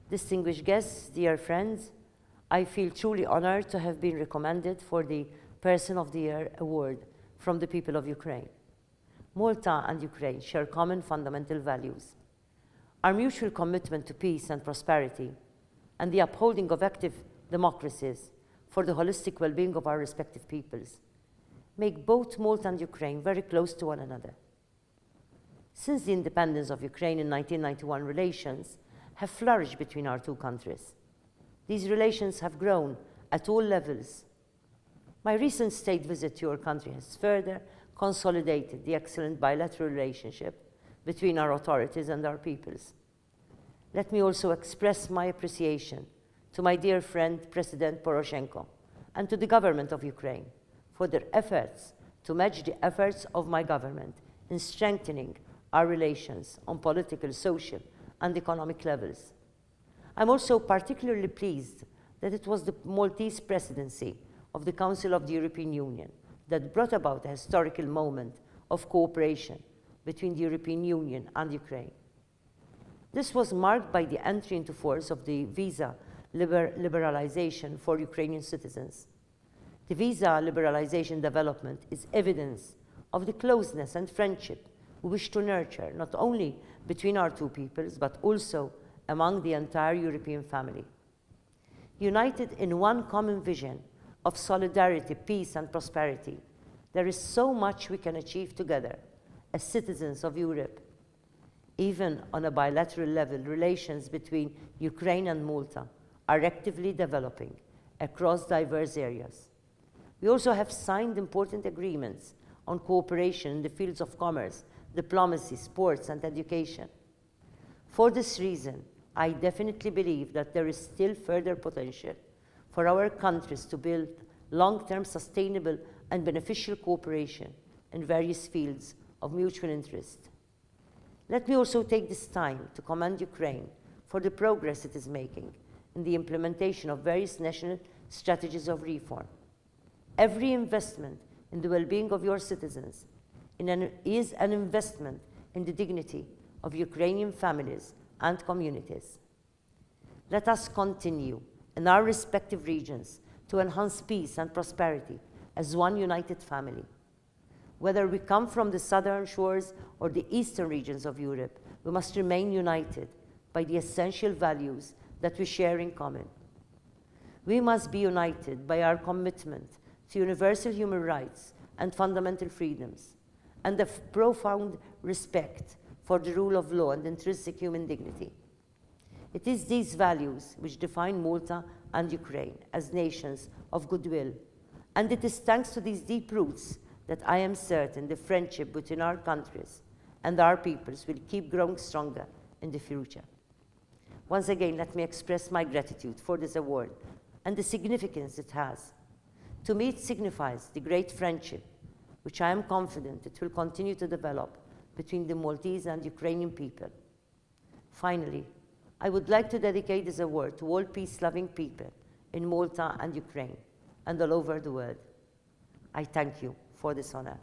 Distinguished guests, dear friends, I feel truly honored to have been recommended for the Person of the Year award from the people of Ukraine. Malta and Ukraine share common fundamental values. Our mutual commitment to peace and prosperity and the upholding of active democracies for the holistic well-being of our respective peoples make both Malta and Ukraine very close to one another. Since the independence of Ukraine in 1991, relations have flourished between our two countries. These relations have grown at all levels. My recent state visit to your country has further consolidated the excellent bilateral relationship between our authorities and our peoples. Let me also express my appreciation to my dear friend President Poroshenko and to the government of Ukraine for their efforts to match the efforts of my government in strengthening our relations on political, social, and economic levels. I'm also particularly pleased that it was the Maltese presidency of the Council of the European Union that brought about a historical moment of cooperation between the European Union and Ukraine. This was marked by the entry into force of the visa liberalization for Ukrainian citizens. The visa liberalization development is evidence of the closeness and friendship we wish to nurture, not only between our two peoples, but also among the entire European family. United in one common vision of solidarity, peace, and prosperity, there is so much we can achieve together as citizens of Europe. Even on a bilateral level, relations between Ukraine and Malta are actively developing across diverse areas. We also have signed important agreements on cooperation in the fields of commerce, diplomacy, sports, and education. For this reason, I definitely believe that there is still further potential for our countries to build long-term sustainable and beneficial cooperation in various fields of mutual interest. Let me also take this time to commend Ukraine for the progress it is making in the implementation of various national strategies of reform. Every investment in the well-being of your citizens is an investment in the dignity of Ukrainian families and communities. Let us continue in our respective regions to enhance peace and prosperity as one united family. Whether we come from the southern shores or the eastern regions of Europe, we must remain united by the essential values that we share in common. We must be united by our commitment to universal human rights and fundamental freedoms, and a profound respect for the rule of law and intrinsic human dignity. It is these values which define Malta and Ukraine as nations of goodwill, and it is thanks to these deep roots that I am certain the friendship between our countries and our peoples will keep growing stronger in the future. Once again, let me express my gratitude for this award and the significance it has. To me, it signifies the great friendship which I am confident it will continue to develop between the Maltese and Ukrainian people. Finally, I would like to dedicate this award to all peace-loving people in Malta and Ukraine and all over the world. I thank you for this honor.